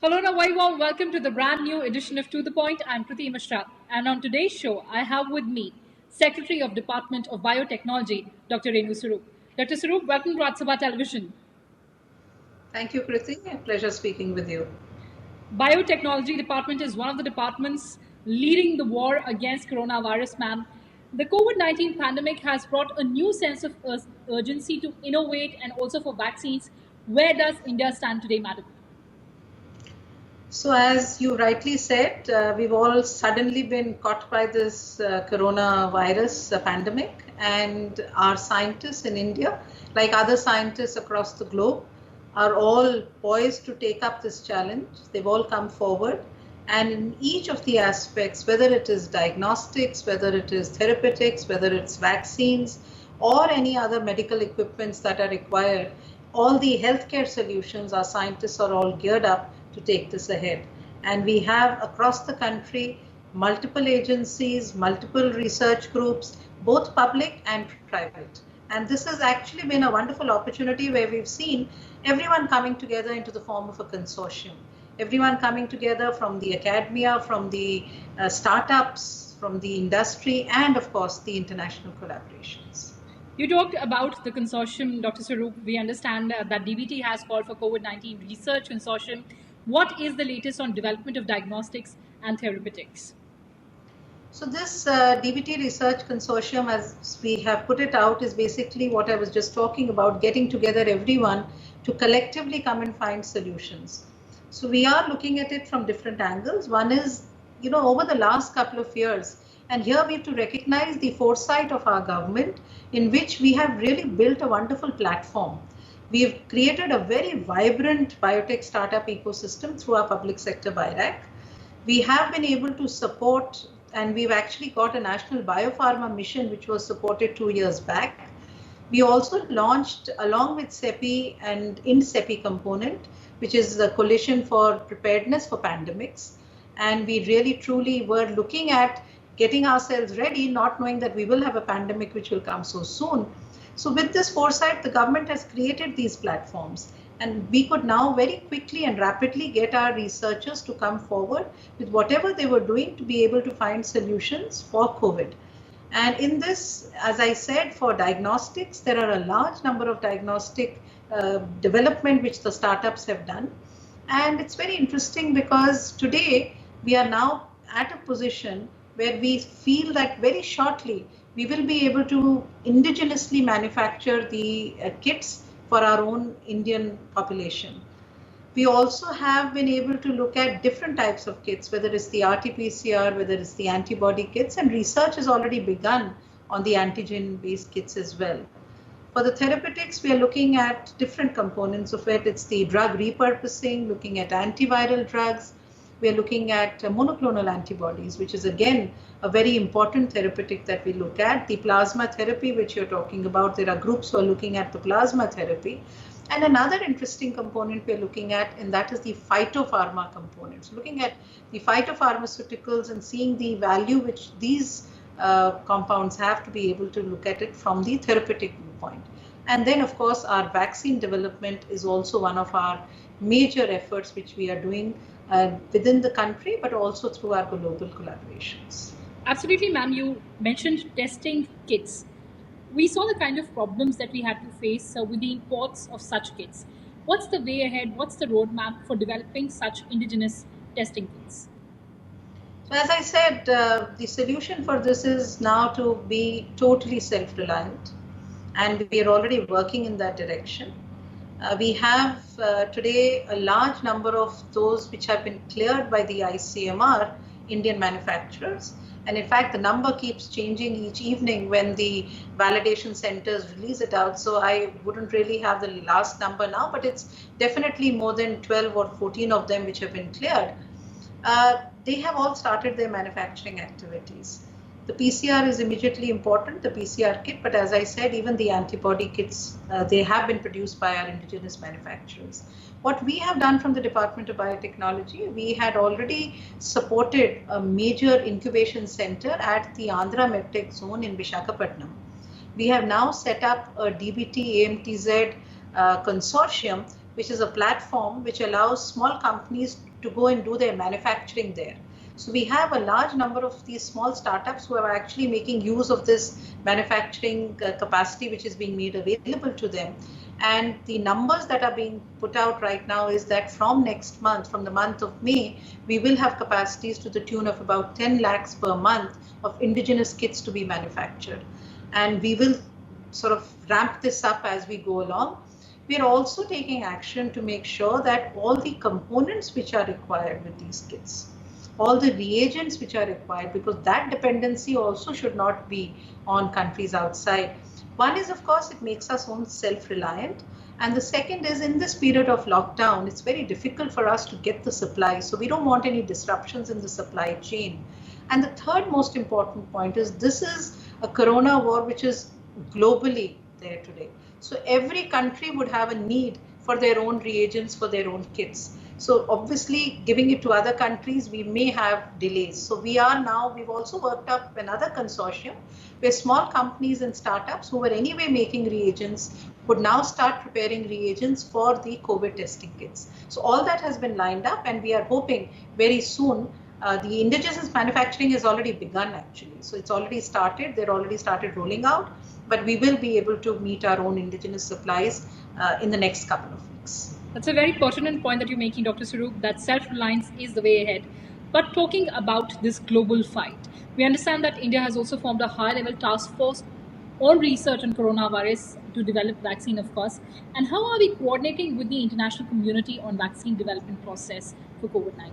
Hello and a very warm welcome to the brand new edition of To The Point. I'm Kriti Mishra, and on today's show, I have with me Secretary of Department of Biotechnology, Dr. Renu Saroop. Dr. Saroop, welcome to Raj Sabha Television. Thank you, Kriti. A pleasure speaking with you. Biotechnology department is one of the departments leading the war against coronavirus, ma'am. The COVID-19 pandemic has brought a new sense of urgency to innovate and also for vaccines. Where does India stand today, madam? So, as you rightly said, we've all suddenly been caught by this coronavirus pandemic, and our scientists in India, like other scientists across the globe, are all poised to take up this challenge. They've all come forward, and in each of the aspects, whether it is diagnostics, whether it is therapeutics, whether it's vaccines, or any other medical equipments that are required, all the healthcare solutions, our scientists are all geared up to take this ahead. And we have across the country multiple agencies, multiple research groups, both public and private. And this has actually been a wonderful opportunity where we've seen everyone coming together into the form of a consortium. Everyone coming together from the academia, from the startups, from the industry, and of course the international collaborations. You talked about the consortium, Dr. Saroop. We understand that DBT has called for COVID-19 research consortium. What is the latest on development of diagnostics and therapeutics? So this DBT Research Consortium, as we have put it out, is basically what I was just talking about, getting together everyone to collectively come and find solutions. So we are looking at it from different angles. One is, over the last couple of years, and here we have to recognize the foresight of our government, in which we have really built a wonderful platform. We have created a very vibrant biotech startup ecosystem through our public sector BIRAC. We have been able to support, and we've actually got a national biopharma mission which was supported 2 years back. We also launched, along with CEPI and in CEPI component, which is the Coalition for Preparedness for Pandemics. And we really truly were looking at getting ourselves ready, not knowing that we will have a pandemic which will come so soon. So with this foresight, the government has created these platforms. And we could now very quickly and rapidly get our researchers to come forward with whatever they were doing to be able to find solutions for COVID. And in this, as I said, for diagnostics, there are a large number of diagnostic development which the startups have done. And it's very interesting because today we are now at a position where we feel that very shortly we will be able to indigenously manufacture the kits for our own Indian population. We also have been able to look at different types of kits, whether it's the RT-PCR, whether it's the antibody kits, and research has already begun on the antigen-based kits as well. For the therapeutics, we are looking at different components of it. It's the drug repurposing, looking at antiviral drugs. We are looking at monoclonal antibodies, which is again a very important therapeutic that we look at. The plasma therapy, which you're talking about, there are groups who are looking at the plasma therapy. And another interesting component we're looking at, and that is the phytopharma component. So looking at the phytopharmaceuticals and seeing the value which these compounds have to be able to look at it from the therapeutic viewpoint. And then, of course, our vaccine development is also one of our major efforts which we are doing within the country, but also through our global collaborations. Absolutely, ma'am. You mentioned testing kits. We saw the kind of problems that we had to face with the imports of such kits. What's the way ahead? What's the roadmap for developing such indigenous testing kits? So as I said, the solution for this is now to be totally self-reliant, and we are already working in that direction. We have today a large number of those which have been cleared by the ICMR, Indian manufacturers. And in fact, the number keeps changing each evening when the validation centers release it out. So I wouldn't really have the last number now, but it's definitely more than 12 or 14 of them which have been cleared. They have all started their manufacturing activities. The PCR is immediately important, the PCR kit, but as I said, even the antibody kits, they have been produced by our indigenous manufacturers. What we have done from the Department of Biotechnology, we had already supported a major incubation center at the Andhra MedTech zone in Visakhapatnam. We have now set up a DBT AMTZ consortium, which is a platform which allows small companies to go and do their manufacturing there. So we have a large number of these small startups who are actually making use of this manufacturing capacity which is being made available to them. And the numbers that are being put out right now is that from next month, from the month of May, we will have capacities to the tune of about 10 lakhs per month of indigenous kits to be manufactured. And we will sort of ramp this up as we go along. We are also taking action to make sure that all the components which are required with these kits, all the reagents which are required, because that dependency also should not be on countries outside. One is, of course, it makes us own self-reliant. And the second is, in this period of lockdown, it's very difficult for us to get the supply. So we don't want any disruptions in the supply chain. And the third most important point is, this is a corona war which is globally there today. So every country would have a need for their own reagents, for their own kits. So obviously, giving it to other countries, we may have delays. So we've also worked up another consortium where small companies and startups who were anyway making reagents would now start preparing reagents for the COVID testing kits. So all that has been lined up, and we are hoping very soon. The indigenous manufacturing has already begun actually. So it's already started, they're already started rolling out, but we will be able to meet our own indigenous supplies in the next couple of weeks. That's a very pertinent point that you're making, Dr. Swaroop, that self-reliance is the way ahead. But talking about this global fight, we understand that India has also formed a high-level task force on research on coronavirus to develop vaccine, of course. And how are we coordinating with the international community on vaccine development process for COVID-19?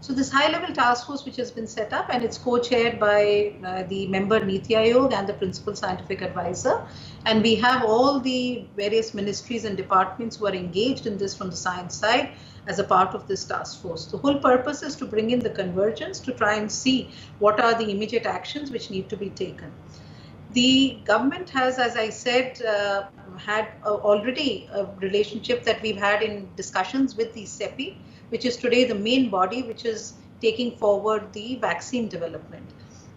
So this high-level task force which has been set up, and it's co-chaired by the member Niti Aayog and the principal scientific advisor. And we have all the various ministries and departments who are engaged in this from the science side as a part of this task force. The whole purpose is to bring in the convergence to try and see what are the immediate actions which need to be taken. The government has, as I said, had already a relationship that we've had in discussions with the CEPI, which is today the main body which is taking forward the vaccine development.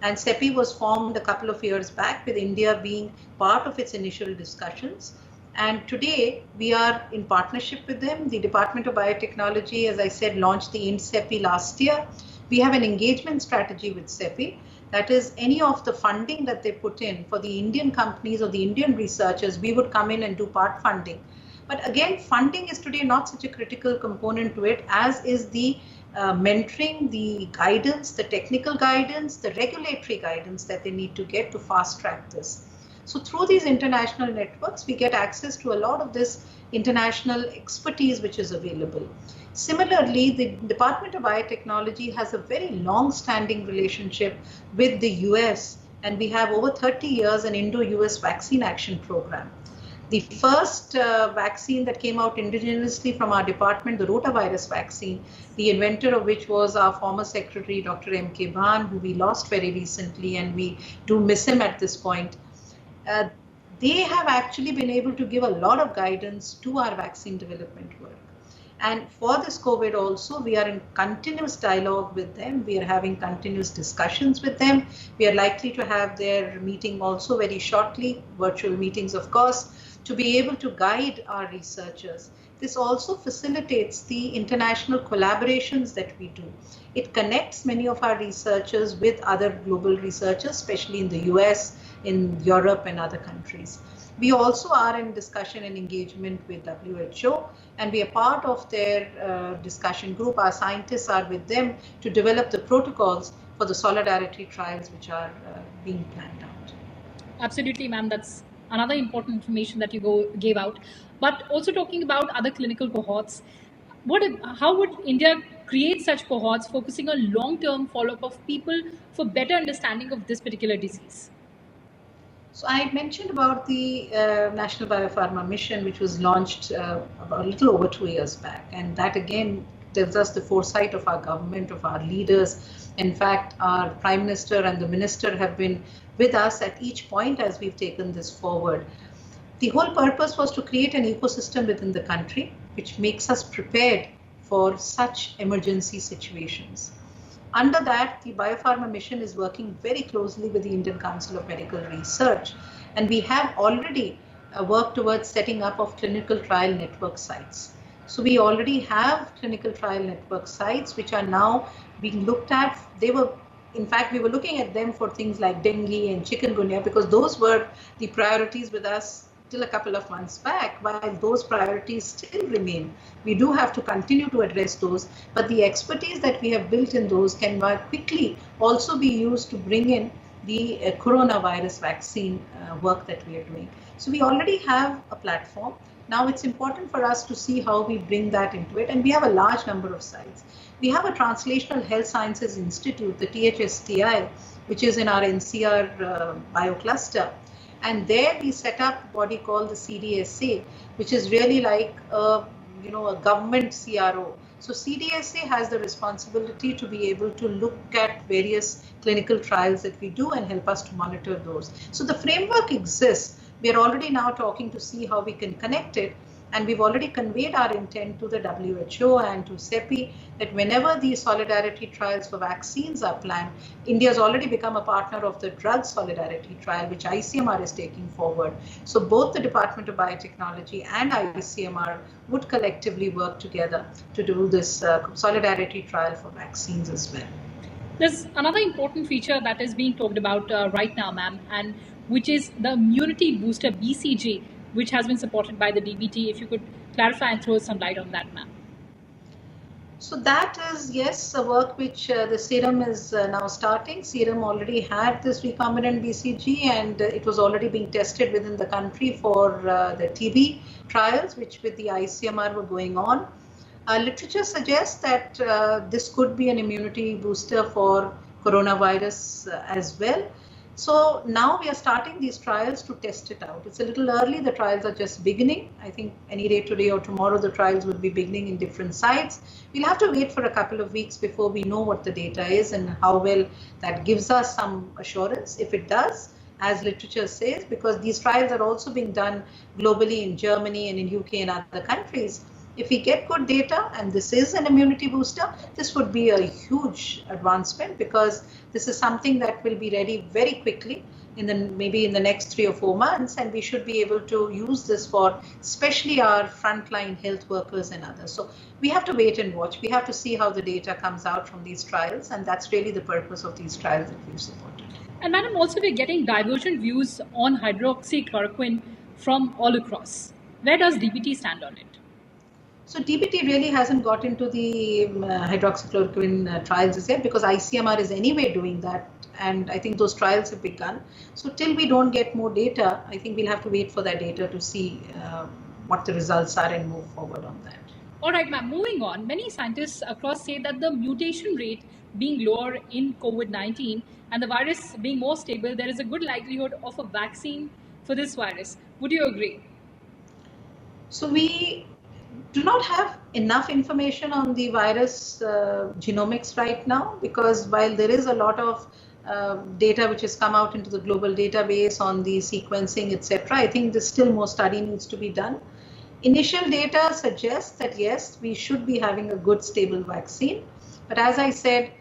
And CEPI was formed a couple of years back with India being part of its initial discussions. And today we are in partnership with them. The Department of Biotechnology, as I said, launched the IND-CEPI last year. We have an engagement strategy with CEPI. That is, any of the funding that they put in for the Indian companies or the Indian researchers, we would come in and do part funding. But again, funding is today not such a critical component to it, as is the mentoring, the guidance, the technical guidance, the regulatory guidance that they need to get to fast track this. So through these international networks, we get access to a lot of this international expertise which is available. Similarly, the Department of Biotechnology has a very long-standing relationship with the US, and we have over 30 years an Indo-US vaccine action program. The first vaccine that came out indigenously from our department, the rotavirus vaccine, the inventor of which was our former secretary, Dr. M.K. Bhan, who we lost very recently, and we do miss him at this point. They have actually been able to give a lot of guidance to our vaccine development work. And for this COVID also, we are in continuous dialogue with them. We are having continuous discussions with them. We are likely to have their meeting also very shortly, virtual meetings, of course, to be able to guide our researchers. This also facilitates the international collaborations that we do. It connects many of our researchers with other global researchers, especially in the US, in Europe and other countries. We also are in discussion and engagement with WHO, and we are part of their discussion group. Our scientists are with them to develop the protocols for the solidarity trials which are being planned out. Absolutely, ma'am. That's another important information that you gave out. But also talking about other clinical cohorts, how would India create such cohorts focusing on long-term follow-up of people for better understanding of this particular disease? So I mentioned about the National Biopharma Mission, which was launched about a little over 2 years back. And that again tells us the foresight of our government, of our leaders. In fact, our Prime Minister and the Minister have been with us at each point as we've taken this forward. The whole purpose was to create an ecosystem within the country, which makes us prepared for such emergency situations. Under that, the Biopharma Mission is working very closely with the Indian Council of Medical Research, and we have already worked towards setting up of clinical trial network sites. So we already have clinical trial network sites which are now being looked at. In fact, we were looking at them for things like dengue and chikungunya because those were the priorities with us till a couple of months back. While those priorities still remain, we do have to continue to address those, but the expertise that we have built in those can quickly also be used to bring in the coronavirus vaccine work that we are doing. So we already have a platform. Now it's important for us to see how we bring that into it, and we have a large number of sites. We have a Translational Health Sciences Institute, the THSTI, which is in our NCR biocluster. And there we set up a body called the CDSA, which is really like a government CRO. So CDSA has the responsibility to be able to look at various clinical trials that we do and help us to monitor those. So the framework exists. We are already now talking to see how we can connect it. And we've already conveyed our intent to the WHO and to CEPI that whenever these solidarity trials for vaccines are planned, India has already become a partner of the drug solidarity trial, which ICMR is taking forward. So both the Department of Biotechnology and ICMR would collectively work together to do this solidarity trial for vaccines as well. There's another important feature that is being talked about right now, ma'am, and which is the immunity booster BCG, which has been supported by the DBT. If you could clarify and throw some light on that, ma'am. So that is, yes, a work which the Serum is now starting. Serum already had this recombinant BCG and it was already being tested within the country for the TB trials, which with the ICMR were going on. Literature suggests that this could be an immunity booster for coronavirus as well. So now we are starting these trials to test it out. It's a little early. The trials are just beginning. I think any day today or tomorrow, the trials will be beginning in different sites. We'll have to wait for a couple of weeks before we know what the data is and how well that gives us some assurance. If it does, as literature says, because these trials are also being done globally in Germany and in UK and other countries. If we get good data and this is an immunity booster, this would be a huge advancement because this is something that will be ready very quickly maybe in the next 3 or 4 months, and we should be able to use this for especially our frontline health workers and others. So we have to wait and watch. We have to see how the data comes out from these trials, and that's really the purpose of these trials that we've supported. And madam, also we're getting divergent views on hydroxychloroquine from all across. Where does DBT stand on it? So DBT really hasn't got into the hydroxychloroquine trials as yet because ICMR is anyway doing that, and I think those trials have begun. So till we don't get more data, I think we'll have to wait for that data to see what the results are and move forward on that. All right, ma'am, moving on. Many scientists across say that the mutation rate being lower in COVID-19 and the virus being more stable, there is a good likelihood of a vaccine for this virus. Would you agree? So we do not have enough information on the virus genomics right now, because while there is a lot of data which has come out into the global database on the sequencing, etc., I think there's still more study needs to be done. Initial data suggests that yes, we should be having a good stable vaccine. But as I said,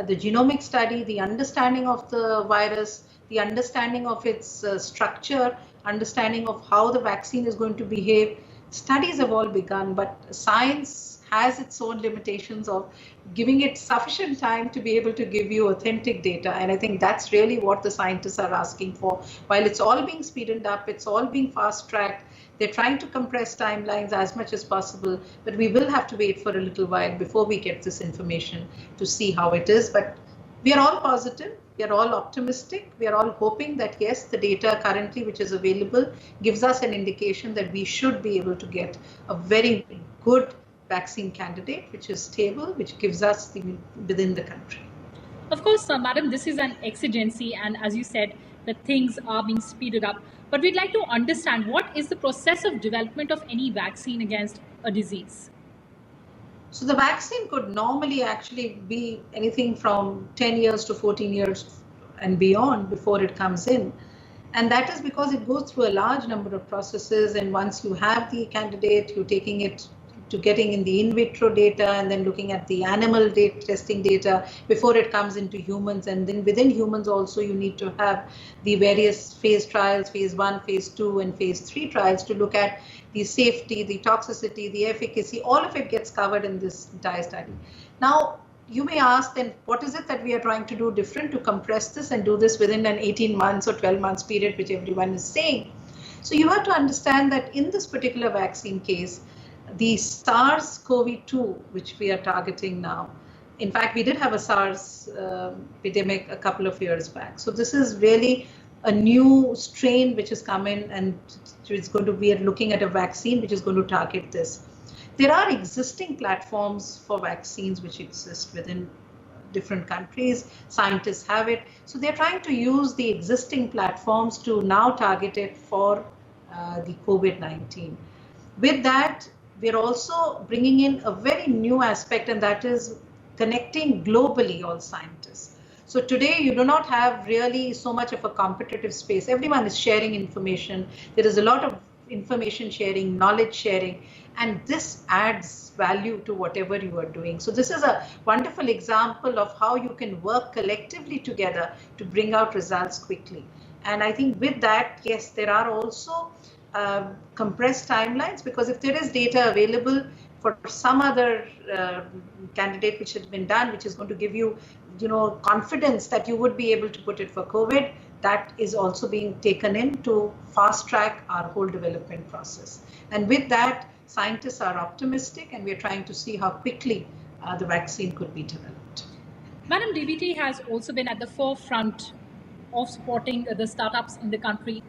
the genomic study, the understanding of the virus, the understanding of its structure, understanding of how the vaccine is going to behave, studies have all begun, but science has its own limitations of giving it sufficient time to be able to give you authentic data. And I think that's really what the scientists are asking for. While it's all being speeded up, it's all being fast-tracked, they're trying to compress timelines as much as possible, but we will have to wait for a little while before we get this information to see how it is. But we are all positive. We are all optimistic. We are all hoping that, yes, the data currently which is available gives us an indication that we should be able to get a very good vaccine candidate, which is stable, which gives us within the country. Of course, madam, this is an exigency, and as you said, that things are being speeded up. But we'd like to understand what is the process of development of any vaccine against a disease? So the vaccine could normally actually be anything from 10 years to 14 years and beyond before it comes in. And that is because it goes through a large number of processes. And once you have the candidate, you're taking it to getting in the in vitro data and then looking at the animal testing data before it comes into humans. And then within humans also you need to have the various phase trials, phase 1, phase 2 and phase 3 trials to look at the safety, the toxicity, the efficacy. All of it gets covered in this entire study. Now, you may ask then, what is it that we are trying to do different to compress this and do this within an 18 months or 12 months period, which everyone is saying? So you have to understand that in this particular vaccine case, the SARS-CoV-2, which we are targeting now, in fact, we did have a SARS epidemic a couple of years back. So this is really a new strain which has come in, and it's going to be looking at a vaccine which is going to target this. There are existing platforms for vaccines which exist within different countries. Scientists have it. So they're trying to use the existing platforms to now target it for the COVID-19. With that, we're also bringing in a very new aspect, and that is connecting globally all scientists. So today you do not have really so much of a competitive space. Everyone is sharing information. There is a lot of information sharing, knowledge sharing, and this adds value to whatever you are doing. So this is a wonderful example of how you can work collectively together to bring out results quickly. And I think with that, yes, there are also compressed timelines, because if there is data available for some other candidate which has been done, which is going to give you, confidence that you would be able to put it for COVID, that is also being taken in to fast track our whole development process. And with that, scientists are optimistic, and we're trying to see how quickly the vaccine could be developed. Madam, DBT has also been at the forefront of supporting the startups in the country.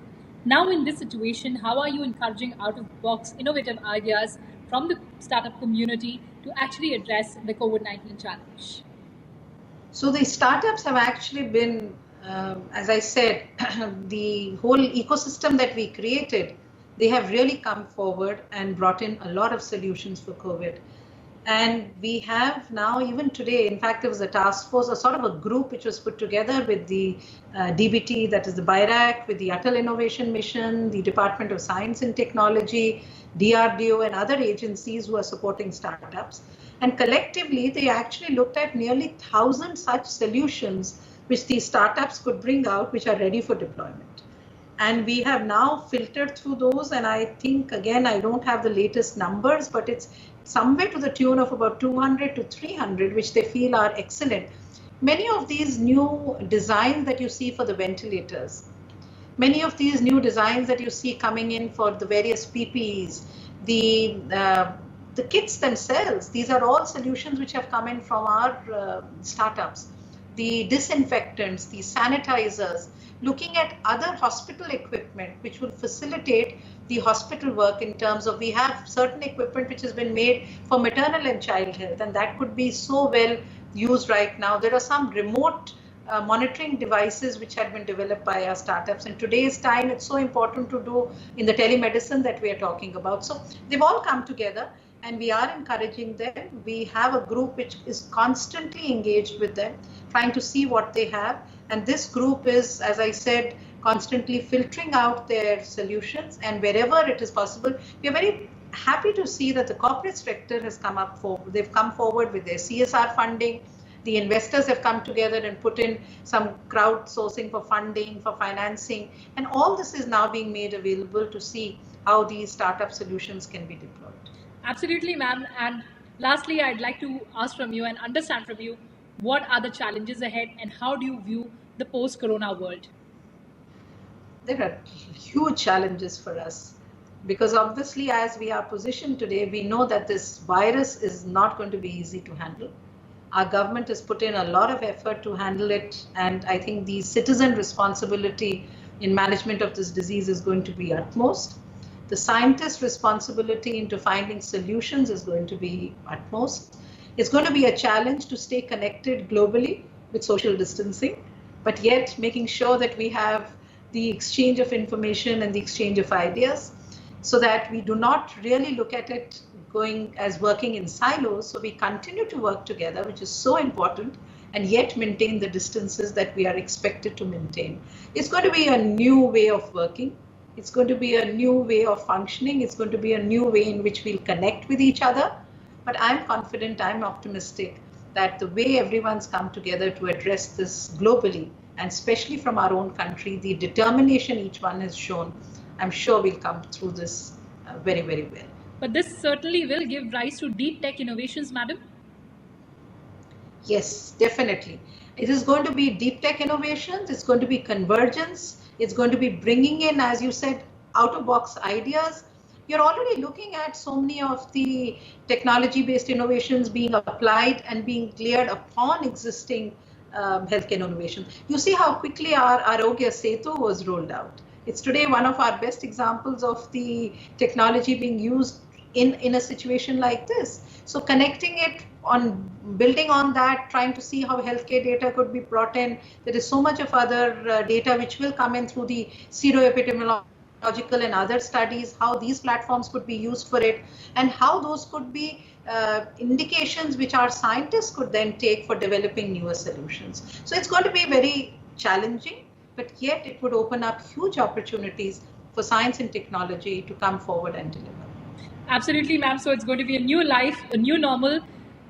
Now in this situation, how are you encouraging out-of-the-box innovative ideas from the startup community to actually address the COVID-19 challenge? So the startups have actually been, as I said, the whole ecosystem that we created, they have really come forward and brought in a lot of solutions for COVID. And we have now, even today, in fact, there was a task force, a sort of a group which was put together with the DBT, that is the BIRAC, with the Atal Innovation Mission, the Department of Science and Technology, DRDO, and other agencies who are supporting startups. And collectively, they actually looked at nearly 1,000 such solutions which these startups could bring out, which are ready for deployment. And we have now filtered through those, and I think, again, I don't have the latest numbers, but it's somewhere to the tune of about 200 to 300, which they feel are excellent. Many of these new designs that you see for the ventilators, many of these new designs that you see coming in for the various PPEs, the kits themselves, these are all solutions which have come in from our startups. The disinfectants, the sanitizers, looking at other hospital equipment which will facilitate the hospital work in terms of, we have certain equipment which has been made for maternal and child health, and that could be so well used right now. There are some remote monitoring devices which had been developed by our startups. In today's time, it's so important to do in the telemedicine that we are talking about. So they've all come together, and we are encouraging them. We have a group which is constantly engaged with them, trying to see what they have. And this group is, as I said, constantly filtering out their solutions, and wherever it is possible, we are very happy to see that the corporate sector has they've come forward with their CSR funding. The investors have come together and put in some crowdsourcing for funding, for financing, and all this is now being made available to see how these startup solutions can be deployed. Absolutely, ma'am. And lastly, I'd like to ask from you and understand from you, what are the challenges ahead, and how do you view the post-corona world? There are huge challenges for us, because obviously, as we are positioned today, we know that this virus is not going to be easy to handle. Our government has put in a lot of effort to handle it, and I think the citizen responsibility in management of this disease is going to be utmost. The scientist responsibility into finding solutions is going to be utmost. It's going to be a challenge to stay connected globally with social distancing, but yet making sure that we have the exchange of information and the exchange of ideas, so that we do not really look at it working in silos. So we continue to work together, which is so important, and yet maintain the distances that we are expected to maintain. It's going to be a new way of working. It's going to be a new way of functioning. It's going to be a new way in which we'll connect with each other. But I'm confident, I'm optimistic that the way everyone's come together to address this globally, and especially from our own country, the determination each one has shown, I'm sure we'll come through this very, very well. But this certainly will give rise to deep tech innovations, madam. Yes, definitely. It is going to be deep tech innovations. It's going to be convergence. It's going to be bringing in, as you said, out-of-box ideas. You're already looking at so many of the technology-based innovations being applied and being layered upon existing healthcare innovations. You see how quickly our Arogya Setu was rolled out. It's today one of our best examples of the technology being used in a situation like this. So connecting it on, building on that, trying to see how healthcare data could be brought in. There is so much of other data which will come in through the seroepidemiological and other studies, how these platforms could be used for it, and how those could be indications which our scientists could then take for developing newer solutions. So it's going to be very challenging, but yet it would open up huge opportunities for science and technology to come forward and deliver. Absolutely, ma'am. So it's going to be a new life, a new normal.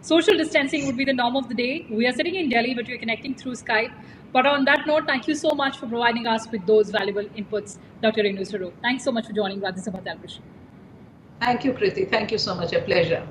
Social distancing would be the norm of the day. We are sitting in Delhi, but we're connecting through Skype. But on that note, thank you so much for providing us with those valuable inputs, Dr. Renu Swaroop. Thanks so much for joining Rajya Sabha Television. Thank you, Kriti. Thank you so much. A pleasure.